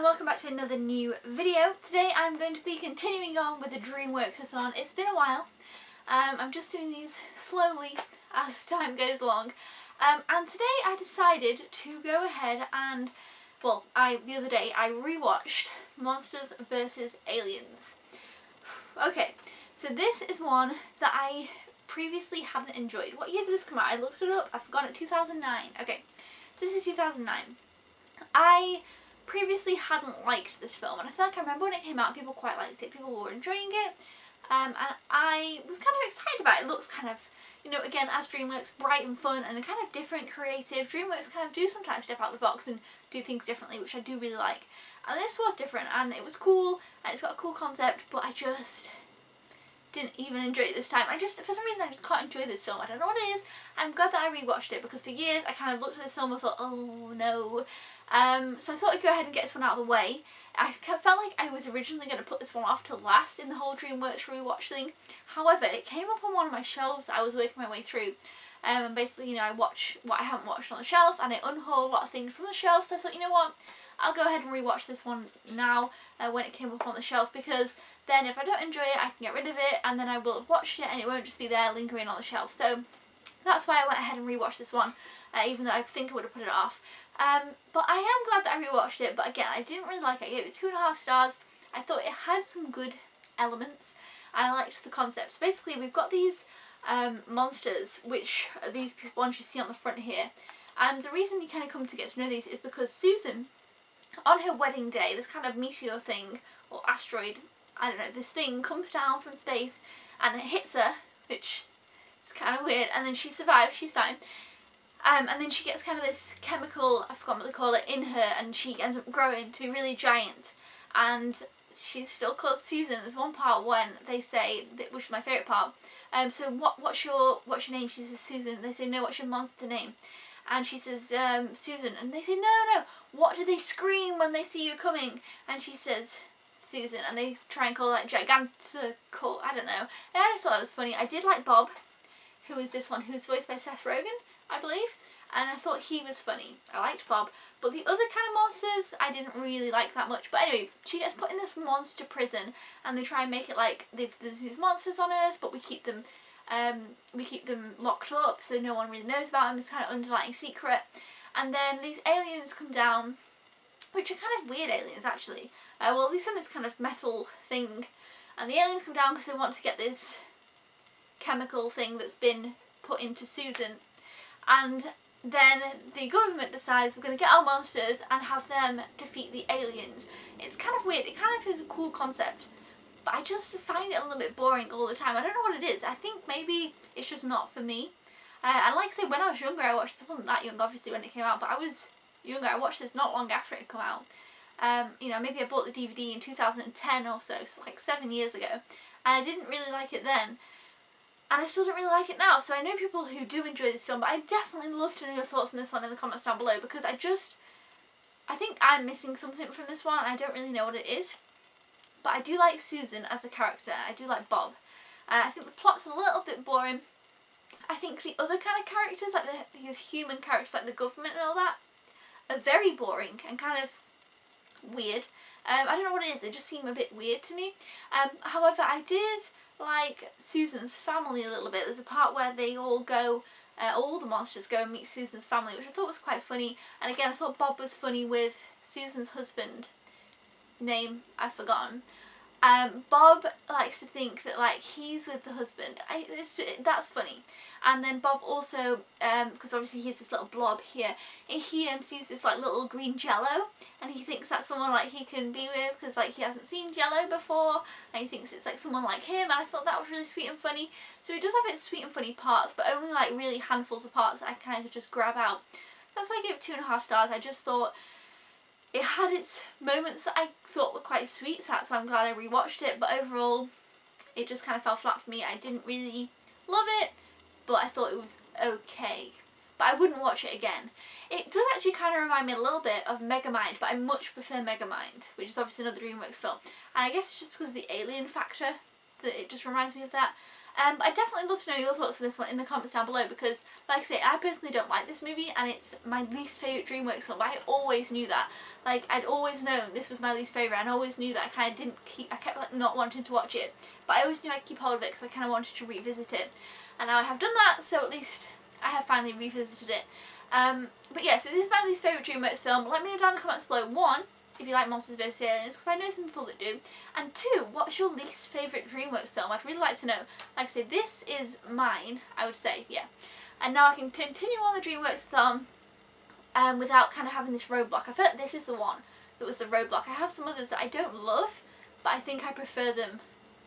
welcome back to another new video. Today I'm going to be continuing on with the DreamworksATHON. It's been a while. I'm just doing these slowly as time goes along. And today I decided to go ahead and, the other day I rewatched Monsters vs. Aliens. Okay, so this is one that I previously hadn't enjoyed. What year did this come out? I looked it up. I forgot it. 2009. Okay, this is 2009. I previously hadn't liked this film, and I feel like I remember when it came out people quite liked it, people were enjoying it, and I was kind of excited about it. It looks kind of, you know, again, as DreamWorks, bright and fun and kind of different, creative. DreamWorks kind of do sometimes step out of the box and do things differently, which I do really like, and this was different and it was cool and it's got a cool concept, but I just didn't even enjoy it this time. For some reason I just can't enjoy this film. I don't know what it is. I'm glad that I rewatched it because for years I kind of looked at this film and thought, oh no. So I thought I'd go ahead and get this one out of the way. I felt like I was originally going to put this one off to last in the whole DreamWorks rewatch thing. However, it came up on one of my shelves that I was working my way through. And basically, you know, I watch what I haven't watched on the shelf and I unhaul a lot of things from the shelf. So I thought, you know what, I'll go ahead and rewatch this one now when it came up on the shelf, because then if I don't enjoy it I can get rid of it and then I will have watched it and it won't just be there lingering on the shelf. So that's why I went ahead and rewatched this one, even though I think I would have put it off. But I am glad that I rewatched it, but again I didn't really like it. I gave it 2.5 stars. I thought it had some good elements and I liked the concepts. Basically we've got these monsters, which are these ones you see on the front here, and the reason you kind of come to get to know these is because Susan, on her wedding day, this kind of meteor thing, or asteroid, I don't know, this thing comes down from space and it hits her, which is kind of weird, and then she survives, she's fine. And then she gets kind of this chemical, I forgot what they call it, in her, and she ends up growing to be really giant. And she's still called Susan. There's one part when they say, which is my favourite part, so what's your name? She says Susan. They say, no, what's your monster name? And she says, Susan. And they say, no, what do they scream when they see you coming? And she says, Susan. And they try and call that gigantical, I don't know. And I just thought it was funny. I did like Bob, who is this one, who's voiced by Seth Rogen, I believe. And I thought he was funny. I liked Bob. But the other kind of monsters, I didn't really like that much. But anyway, she gets put in this monster prison, and they try and make it like there's these monsters on Earth, but we keep them locked up so no one really knows about them. It's kind of underlying secret. And then these aliens come down, which are kind of weird aliens actually. Well, at least in this kind of metal thing. And the aliens come down because they want to get this chemical thing that's been put into Susan. And then the government decides we're going to get our monsters and have them defeat the aliens. It's kind of weird. It kind of is a cool concept, but I just find it a little bit boring all the time. I don't know what it is. I think maybe it's just not for me. And like I say, when I was younger, I watched this. I wasn't that young, obviously, when it came out, but I was younger. I watched this not long after it came out. You know, maybe I bought the DVD in 2010 or so like 7 years ago, and I didn't really like it then. And I still don't really like it now. So I know people who do enjoy this film, but I definitely love to know your thoughts on this one in the comments down below, because I think I'm missing something from this one. I don't really know what it is. But I do like Susan as a character. I do like Bob. I think the plot's a little bit boring. I think the other kind of characters, like the human characters, like the government and all that, are very boring and kind of weird. I don't know what it is. They just seem a bit weird to me. However, I did like Susan's family a little bit. There's a part where they all go, all the monsters go and meet Susan's family, which I thought was quite funny. And again, I thought Bob was funny with Susan's husband, name I've forgotten. Bob likes to think that like he's with the husband. That's funny. And then Bob also, because obviously he's this little blob here, he sees this like little green jello, and he thinks that's someone like he can be with, because like he hasn't seen jello before, and he thinks it's like someone like him. And I thought that was really sweet and funny. So it does have its sweet and funny parts, but only like really handfuls of parts that I kind of just grab out. That's why I gave it 2.5 stars. I just thought it had its moments that I thought were quite sweet, so that's why I'm glad I rewatched it, but overall it just kind of fell flat for me. I didn't really love it, but I thought it was okay. But I wouldn't watch it again. It does actually kind of remind me a little bit of Megamind, but I much prefer Megamind, which is obviously another DreamWorks film. And I guess it's just because of the alien factor that it just reminds me of that. But I'd definitely love to know your thoughts on this one in the comments down below, because like I say, I personally don't like this movie and it's my least favourite DreamWorks film, but I always knew that. Like, I'd always known this was my least favourite, and I always knew that I kept like not wanting to watch it, but I always knew I'd keep hold of it because I kind of wanted to revisit it. And now I have done that, so at least I have finally revisited it. But yeah, so this is my least favourite DreamWorks film. Let me know down in the comments below, 1, if you like Monsters vs Aliens, because I know some people that do, and 2, what's your least favourite DreamWorks film? I'd really like to know. Like I say, this is mine, I would say, yeah. And now I can continue on the DreamworksAthon without kind of having this roadblock. I feel like this is the one that was the roadblock. I have some others that I don't love, but I think I prefer them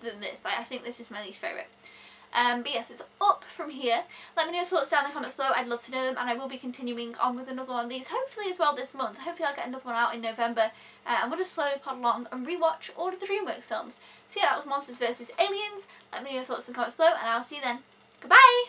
than this. Like, I think this is my least favourite. But yes, it's up from here. Let me know your thoughts down in the comments below. I'd love to know them, and I will be continuing on with another one of these, hopefully as well this month. Hopefully I'll get another one out in November, and we'll just slowly pod along and rewatch all of the DreamWorks films. So yeah, that was Monsters vs Aliens. Let me know your thoughts in the comments below, and I'll see you then. Goodbye!